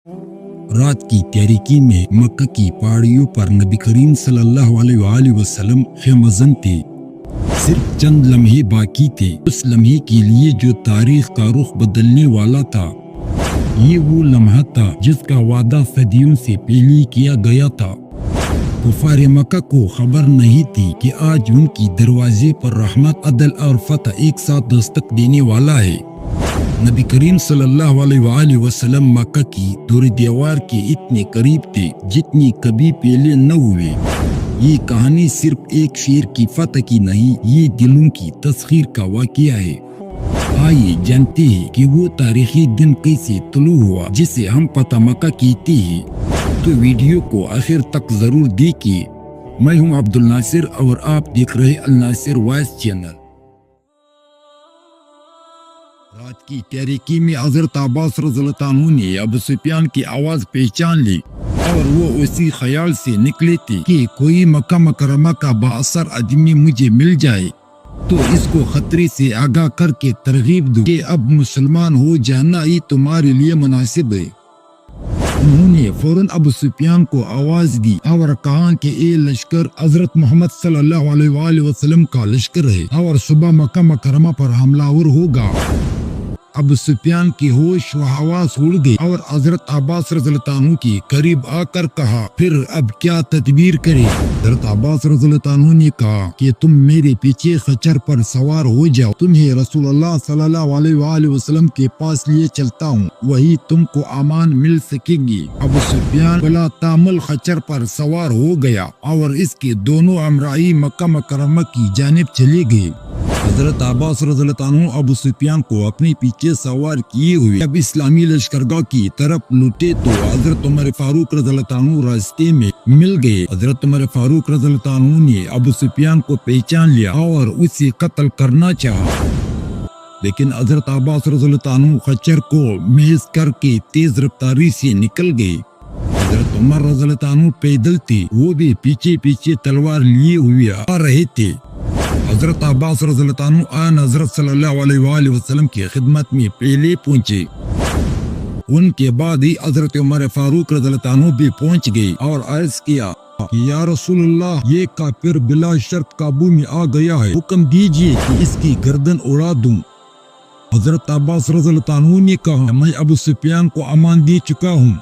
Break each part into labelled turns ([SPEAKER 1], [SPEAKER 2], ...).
[SPEAKER 1] رات کی تاریکی میں مکہ کی پہاڑیوں پر نبی کریم صلی اللہ علیہ وآلہ وسلم خیمہ زن تھے۔ صرف چند لمحے باقی تھے اس لمحے کے لیے جو تاریخ کا رخ بدلنے والا تھا۔ یہ وہ لمحہ تھا جس کا وعدہ صدیوں سے پہلے کیا گیا تھا۔ کفار مکہ کو خبر نہیں تھی کہ آج ان کی دروازے پر رحمت، عدل اور فتح ایک ساتھ دستک دینے والا ہے۔ نبی کریم صلی اللہ علیہ وآلہ وسلم مکہ کی دور دیوار کے اتنے قریب تھے جتنی کبھی پہلے نہ ہوئے۔ یہ کہانی صرف ایک شہر کی فتح کی نہیں، یہ دلوں کی تسخیر کا واقعہ ہے۔ آئیے جانتے ہیں کہ وہ تاریخی دن کیسے طلوع ہوا جسے ہم فتح مکہ کہتے ہیں۔ تو ویڈیو کو آخر تک ضرور دیکھیے۔ میں ہوں عبد الناصر اور آپ دیکھ رہے الناصر وائس چینل۔ رات کی تاریکی میں حضرت عباس رضی اللہ عنہ نے ابو سفیان کی آواز پہچان لی اور وہ اسی خیال سے نکلے تھے کہ کوئی مکہ مکرمہ کا بااثر آدمی مجھے مل جائے تو اس کو خطرے سے آگاہ کر کے ترغیب دو کہ اب مسلمان ہو جانا ہی تمہارے لیے مناسب ہے۔ انہوں نے فوراً ابو سفیان کو آواز دی اور کہا کہ اے لشکر، حضرت محمد صلی اللہ علیہ وآلہ وسلم کا لشکر ہے اور صبح مکہ مکرمہ پر حملہ آور ہوگا۔ ابو سفیان کی ہوش و حواس اڑ گئی اور حضرت عباس رضی اللہ عنہ کے قریب آ کر کہا، پھر اب کیا تدبیر کرے؟ حضرت عباس رضی اللہ عنہ نے کہا کہ تم میرے پیچھے خچر پر سوار ہو جاؤ، تمہیں رسول اللہ صلی اللہ علیہ وآلہ وسلم کے پاس لیے چلتا ہوں، وہی تم کو امان مل سکے گی۔ ابو سفیان بلا تعمل خچر پر سوار ہو گیا اور اس کے دونوں امرائی مکہ مکرمہ کی جانب چلے گئے۔ حضرت عباس رضی اللہ عنہ ابو سفیان کو اپنے پیچھے سوار کیے ہوئے جب اسلامی لشکرگاہ کی طرف لوٹے تو حضرت عمر فاروق رضی اللہ عنہ راستے میں مل گئے۔ حضرت عمر فاروق رضی اللہ عنہ نے ابو سفیان کو پہچان لیا اور اسے قتل کرنا چاہا، لیکن حضرت عباس رضی اللہ عنہ خچر کو محض کر کے تیز رفتاری سے نکل گئے۔ حضرت عمر رضی اللہ عنہ پیدل تھے، وہ بھی پیچھے پیچھے تلوار لیے ہوئے آ رہے تھے۔ حضرت عباس رضی اللہ عنہ آن حضرت صلی اللہ علیہ وآلہ وسلم کی خدمت میں پہلے پہنچے۔ ان کے بعد ہی حضرت عمر فاروق رضی اللہ عنہ بھی پہنچ گئے اور عرض کیا کہ یا رسول اللہ، یہ کافر بلا شرط قابو میں آ گیا ہے، حکم دیجئے کہ اس کی گردن اڑا دوں۔ حضرت عباس رضی اللہ عنہ نے کہا، میں ابو سفیان کو امان دے چکا ہوں۔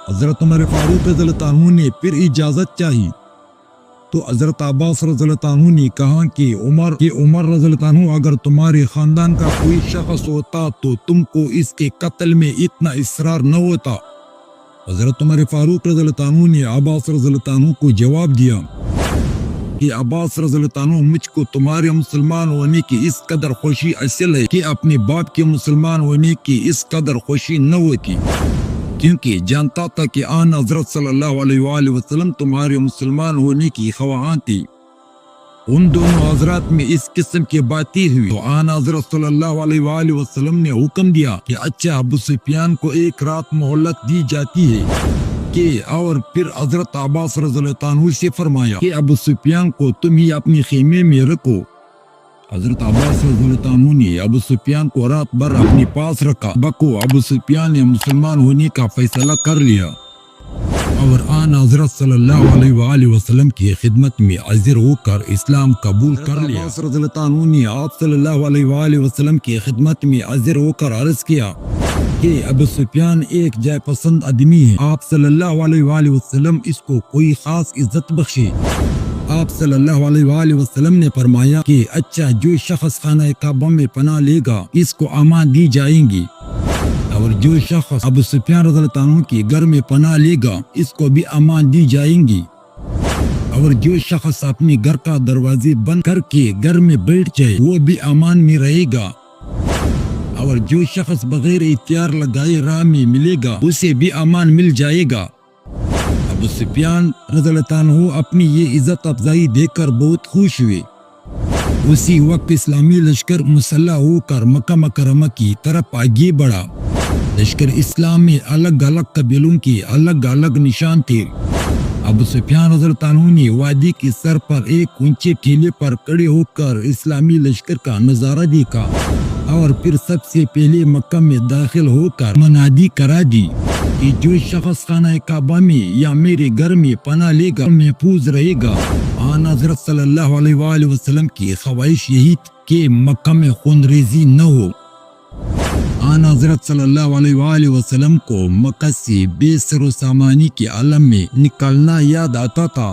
[SPEAKER 1] حضرت عمر فاروق رضی اللہ عنہ نے پھر اجازت چاہی تو حضرت عباس رضی اللہ عنہ نے کہا کہ عمر رضی اللہ عنہ، اگر تمہارے خاندان کا کوئی شخص ہوتا تو تم کو اس کے قتل میں اتنا اصرار نہ ہوتا۔ حضرت عمر فاروق رضی اللہ عنہ نے عباس رضی اللہ عنہ کو جواب دیا کہ عباس رضی اللہ عنہ، مجھ کو تمہارے مسلمان ہونے کی اس قدر خوشی حاصل ہے کہ اپنے باپ کے مسلمان ہونے کی اس قدر خوشی نہ ہوتی، کیونکہ جانتا تھا کہ آن حضرت صلی اللہ علیہ وآلہ وسلم تمہارے مسلمان ہونے کی خواہاں تھی۔ ان دونوں حضرات میں اس قسم کی باتیں ہوئی تو آن حضرت صلی اللہ علیہ وآلہ وسلم نے حکم دیا کہ اچھا، ابو سفیان کو ایک رات مہلت دی جاتی ہے کہ، اور پھر حضرت عباس رضی اللہ عنہ سے فرمایا کہ ابو سفیان کو تم ہی اپنے خیمے میں رکھو۔ حضرت عباس رضی اللہ عنہ نے ابو سفیان کو رات بھر اپنے پاس رکھا۔ بکو ابو سفیان نے مسلمان ہونے کا فیصلہ کر لیا اور آن حضرت صلی اللہ علیہ وآلہ وسلم کی خدمت میں حاضر ہو کر اسلام قبول کر لیا۔ عباس رضی اللہ عنہ نے آپ صلی اللہ علیہ وآلہ وسلم کی خدمت میں حاضر ہو کر عرض کیا کہ ابو سفیان ایک جائے پسند آدمی ہے، آپ صلی اللہ علیہ وآلہ وسلم اس کو کوئی خاص عزت بخشے۔ آپ صلی اللہ علیہ وآلہ وسلم نے فرمایا کہ اچھا، جو شخص خانہ کعبہ میں پناہ لے گا اس کو امان دی جائیں گی، اور جو شخص ابو سفیان رضی اللہ عنہ کے گھر میں پناہ لے گا اس کو بھی امان دی جائیں گی، اور جو شخص اپنے گھر کا دروازے بند کر کے گھر میں بیٹھ جائے وہ بھی امان میں رہے گا، اور جو شخص بغیر اختیار لگائے راہ میں ملے گا اسے بھی امان مل جائے گا۔ ابو سفیان رضی اللہ عنہ اپنی یہ عزت افزائی دیکھ کر بہت خوش ہوئے۔ اسی وقت اسلامی لشکر مسلح ہو کر مکہ مکرمہ کی طرف آگے بڑھا۔ لشکر اسلام میں الگ الگ قبیلوں کے الگ الگ نشان تھے۔ ابو سفیان رضی اللہ عنہ نے وادی کے سر پر ایک اونچے ٹیلے پر کھڑے ہو کر اسلامی لشکر کا نظارہ دیکھا اور پھر سب سے پہلے مکہ میں داخل ہو کر منادی کرا دی کہ جو شخص خانہ کعبہ میں یا میرے گھر میں پناہ لے گا محفوظ رہے گا۔ آن حضرت صلی اللہ علیہ وآلہ وسلم کی خواہش یہی کہ مکہ میں خون ریزی نہ ہو۔ آن حضرت صلی اللہ علیہ وآلہ وسلم کو مکہ سے بے سر و سامانی کے عالم میں نکالنا یاد آتا تھا،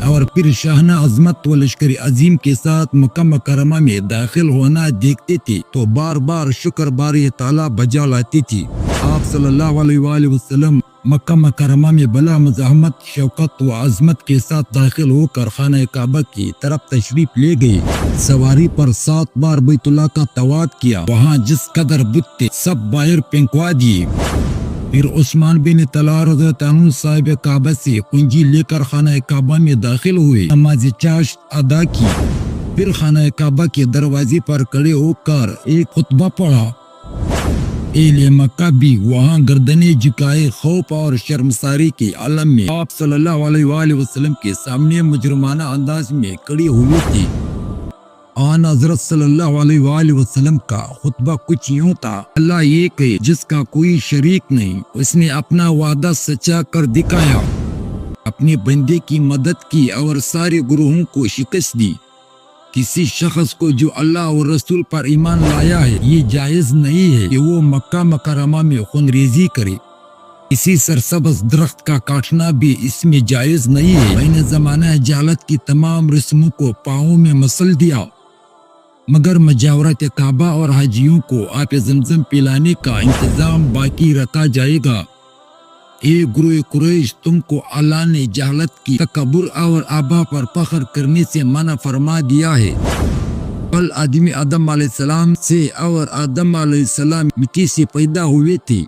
[SPEAKER 1] اور پھر شاہانہ عظمت و لشکر عظیم کے ساتھ مکہ مکرمہ میں داخل ہونا دیکھتے تھے تو بار بار شکر باری تعالیٰ بجا لاتی تھی۔ آپ صلی اللہ علیہ وآلہ وسلم مکہ مکرمہ میں بلا مزاحمت، شوقت و عظمت کے ساتھ داخل ہو کر خانہ کعبہ کی طرف تشریف لے گئے۔ سواری پر 7 بار بیت اللہ کا طواف کیا، وہاں جس قدر بت تھے سب باہر پھینکوا دیے۔ پھر عثمان بن طلحہ رضی اللہ عنہ صاحب کعبہ سے کنجی لے کر خانہ کعبہ میں داخل ہوئے، نماز چاشت ادا کی، پھر خانہ کعبہ کے دروازے پر کھڑے ہو کر ایک خطبہ پڑھا۔ اہل مکہ بھی وہاں گردنیں جھکائے خوف اور شرمساری کے عالم میں آپ صلی اللہ علیہ وآلہ وسلم کے سامنے مجرمانہ انداز میں کھڑے ہوئے تھے۔ آن حضرت صلی اللہ علیہ وآلہ وسلم کا خطبہ کچھ یوں تھا: اللہ ایک ہے جس کا کوئی شریک نہیں، اس نے اپنا وعدہ سچا کر دکھایا، اپنے بندے کی مدد کی اور سارے گروہوں کو شکست دی۔ کسی شخص کو جو اللہ اور رسول پر ایمان لایا ہے یہ جائز نہیں ہے کہ وہ مکہ مکرمہ میں خون ریزی کرے۔ کسی سرسبز درخت کا کاٹنا بھی اس میں جائز نہیں ہے۔ میں نے زمانہ جہالت کی تمام رسموں کو پاؤں میں مسل دیا، مگر مجاورت کعبہ اور حاجیوں کو آب زمزم پلانے کا انتظام باقی رکھا جائے گا۔ اے گروہ قریش، تم کو اللہ نے جہالت کی تکبر اور آبا پر فخر کرنے سے منع فرما دیا ہے۔ کل آدمی آدم علیہ السلام سے اور آدم علیہ السلام مٹی سے پیدا ہوئے تھے۔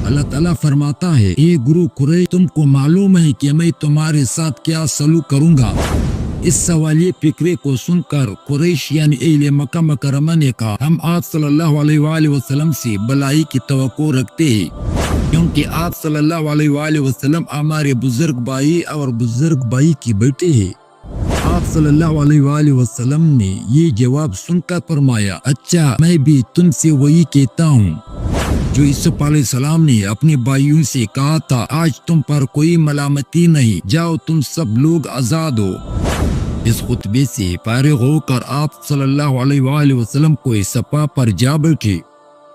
[SPEAKER 1] اللہ تعالیٰ فرماتا ہے: اے گروہ قریش، تم کو معلوم ہے کہ میں تمہارے ساتھ کیا سلوک کروں گا۔ اس سوالیہ فکرے کو سن کر قریش یعنی اہل مکہ مکرمہ نے کہا: ہم آپ صلی اللہ علیہ وآلہ وسلم سے بلائی کی توقع رکھتے ہیں، کیونکہ آپ صلی اللہ علیہ وآلہ وسلم ہمارے بزرگ بھائی اور بزرگ بھائی کی بیٹے ہیں۔ آپ صلی اللہ علیہ وآلہ وسلم نے یہ جواب سن کر فرمایا: اچھا، میں بھی تم سے وہی کہتا ہوں جو یوسف علیہ السلام نے اپنے بھائیوں سے کہا تھا، آج تم پر کوئی ملامتی نہیں، جاؤ تم سب لوگ آزاد ہو۔ اس خطبے سے فارغ ہو کر آپ صلی اللہ علیہ وآلہ وسلم کو صفا پر جا بیٹھے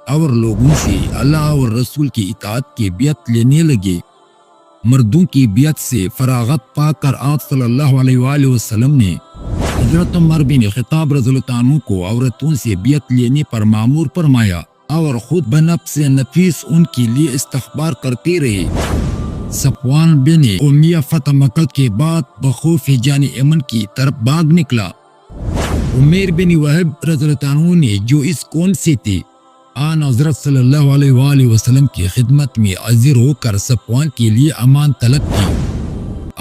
[SPEAKER 1] اور لوگوں سے اللہ اور رسول کی اطاعت کی بیعت لینے لگے۔ مردوں کی بیعت سے فراغت پا کر آپ صلی اللہ علیہ وآلہ وسلم نے حضرت عمر بن خطاب رضی اللہ عنہ کو عورتوں سے بیعت لینے پر مامور فرمایا اور خود بنفس نفیس ان کے لیے استخبار کرتے رہے۔ صفوان بن امیہ فتح مکہ کے بعد بخوف جان امن کی طرف بھاگ نکلا۔ عمیر بن وہب رضی اللہ عنہ نے جو اس قوم سے تھے، آن حضرت صلی اللہ علیہ وآلہ وسلم کی خدمت میں حاضر ہو کر صفوان کے لیے امان طلب کی۔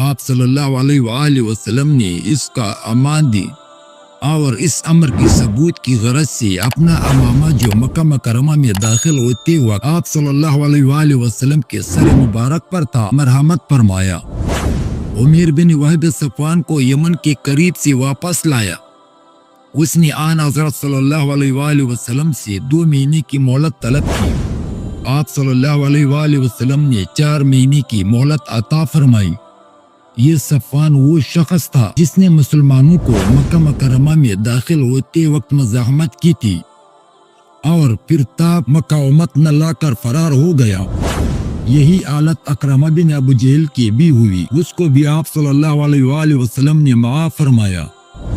[SPEAKER 1] آپ صلی اللہ علیہ وآلہ وسلم نے اس کا امان دی اور اس امر کی ثبوت کی غرض سے اپنا امامہ جو مکہ مکرمہ میں داخل ہوتے وقت آپ صلی اللہ علیہ وآلہ وسلم کے سر مبارک پر تھا، مرحمت فرمایا۔ عمیر بن وہب صفوان کو یمن کے قریب سے واپس لایا۔ اس نے آن حضرت صلی اللہ علیہ وآلہ وسلم سے 2 مہینے کی مہلت طلب کی۔ آپ صلی اللہ علیہ وآلہ وسلم نے 4 مہینے کی مہلت عطا فرمائی۔ یہ صفوان وہ شخص تھا جس نے مسلمانوں کو مکہ مکرمہ میں داخل ہوتے وقت مزاحمت کی تھی اور پھر تاب مقاومت نہ لا کر فرار ہو گیا۔ یہی حالت اکرمہ بن ابو جہل کی بھی ہوئی، اس کو بھی آپ صلی اللہ علیہ وآلہ وسلم نے معاف فرمایا۔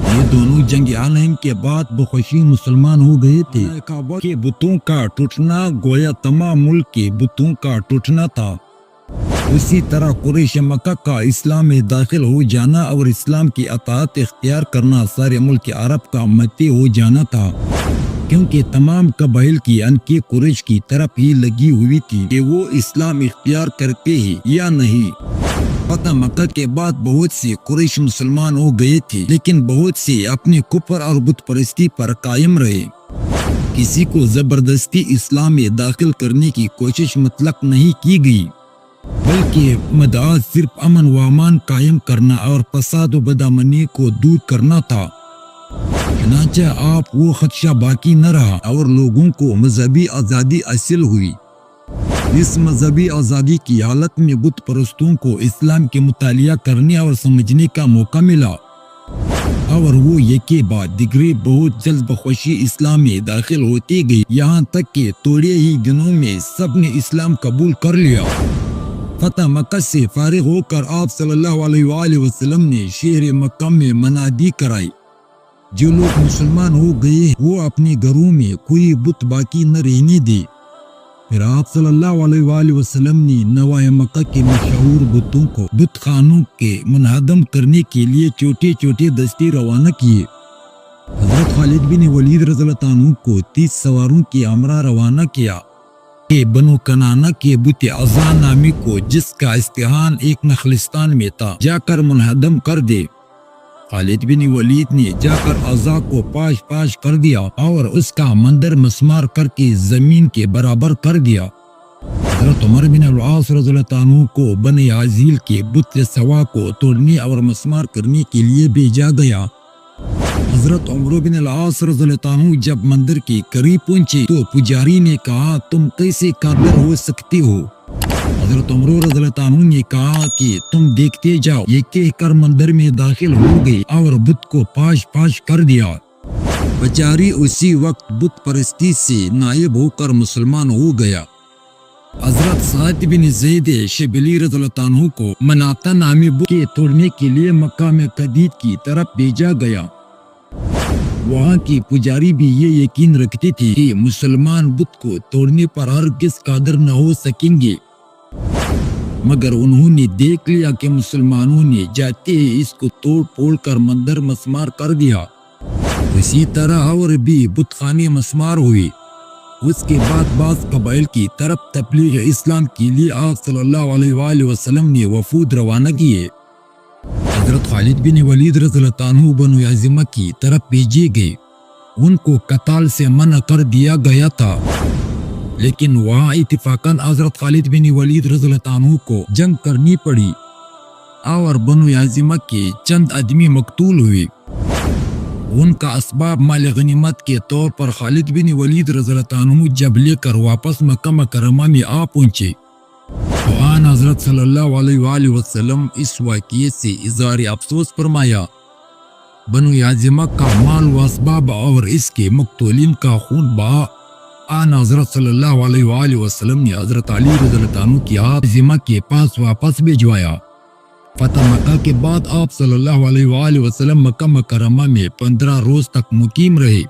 [SPEAKER 1] یہ دونوں جنگ عالم کے بعد بخوشی مسلمان ہو گئے تھے۔ کعبہ کے بتوں کا ٹوٹنا گویا تمام ملک کے بتوں کا ٹوٹنا تھا۔ اسی طرح قریش مکہ کا اسلام میں داخل ہو جانا اور اسلام کی اطاعت اختیار کرنا سارے ملک عرب کا متی ہو جانا تھا، کیونکہ تمام قبائل کی انکی قریش کی طرف ہی لگی ہوئی تھی کہ وہ اسلام اختیار کرتے ہی یا نہیں۔ فتح مکہ کے بعد بہت سے قریش مسلمان ہو گئے تھے، لیکن بہت سے اپنے کفر اور بت پرستی پر قائم رہے۔ کسی کو زبردستی اسلام میں داخل کرنے کی کوشش مطلق نہیں کی گئی، بلکہ مدعا صرف امن و امان قائم کرنا اور فساد و بدامنی کو دور کرنا تھا۔ چنانچہ آپ وہ خدشہ باقی نہ رہا اور لوگوں کو مذہبی آزادی حاصل ہوئی۔ اس مذہبی آزادی کی حالت میں بت پرستوں کو اسلام کے مطالعہ کرنے اور سمجھنے کا موقع ملا، اور وہ ایک کے بعد دیگرے بہت جلد بخوشی اسلام میں داخل ہوتی گئی، یہاں تک کہ تھوڑے ہی دنوں میں سب نے اسلام قبول کر لیا۔ فتح مکہ سے فارغ ہو کر آپ صلی اللہ علیہ وآلہ وسلم نے شہر مکہ میں منادی کرائی، جو لوگ مسلمان ہو گئے وہ اپنے گھروں میں کوئی بت باقی نہ رہنے دے۔ پھر آپ صلی اللہ علیہ وآلہ وسلم نے نواح مکہ کے مشہور بتوں کو بت خانوں کے منہدم کرنے کے لیے چھوٹے چھوٹے دستے روانہ کیے۔ حضرت خالد بن ولید رضی اللہ عنہ کو 30 سواروں کی ہمراہ روانہ کیا کہ بنو کنانہ کے بت عزا نامی کو، جس کا استحان ایک نخلستان میں تھا، جا کر منہدم کر دے۔ خالد بن ولید نے جا کر عزا کو پاش پاش کر دیا اور اس کا مندر مسمار کر کے زمین کے برابر کر دیا۔ حضرت عمر بن العاص رضی اللہ عنہ کو بنی عزیل کے بت سوا کو توڑنے اور مسمار کرنے کے لیے بھیجا گیا۔ حضرت عمر بن العاص رضی اللہ عنہ جب مندر کے قریب پہنچے تو پجاری نے کہا، تم کیسے قادر ہو سکتے ہو؟ حضرت عمر رضی اللہ عنہ نے کہا کہ تم دیکھتے جاؤ۔ یہ کہہ کر مندر میں داخل ہو گئے اور بت کو پاش پاش کر دیا۔ پجاری اسی وقت بت پرستی سے نائب ہو کر مسلمان ہو گیا۔ حضرت سعد بن زید شبلی رضی اللہ عنہ کو مناتا نامی بت کے توڑنے کے لیے مکہ میں قدید کی طرف بھیجا گیا۔ وہاں کی پجاری بھی یہ یقین رکھتے تھے کہ مسلمان بت کو توڑنے پر ہرگز قادر نہ ہو سکیں گے، مگر انہوں نے دیکھ لیا کہ مسلمانوں نے جاتے ہی اس کو توڑ پھوڑ کر مندر مسمار کر دیا۔ اسی طرح اور بھی بت خانے مسمار ہوئے۔ اس کے بعد بعض قبائل کی طرف تبلیغ اسلام کے لیے آپ صلی اللہ علیہ وآلہ وسلم نے وفود روانہ کیے۔ حضرت خالد بن ولید رضی اللہ عنہ بنو یازمہ کی طرف بھیجے گئے۔ ان کو قتال سے منع کر دیا گیا تھا، لیکن وہاں اتفاقاً حضرت خالد بن ولید رضی اللہ عنہ کو جنگ کرنی پڑی اور بنو یازمہ کے چند آدمی مقتول ہوئے۔ ان کا اسباب مال غنیمت کے طور پر خالد بن ولید رضی اللہ عنہ جب لے کر واپس مکہ مکرمہ میں آ پہنچے تو آن حضرت صلی اللہ علیہ وآلہ وسلم اس واقعے سے اظہار افسوس فرمایا۔ بنو یازمہ کا مال و اسباب اور اس کے مقتولین کا خون بہا۔ آن حضرت صلی اللہ علیہ وآلہ وسلم نے حضرت علی رضی اللہ عنہ کی یازمہ کے پاس واپس بھیجوایا۔ فتح مکہ کے بعد آپ صلی اللہ علیہ وآلہ وسلم مکہ مکرمہ میں 15 روز تک مقیم رہے۔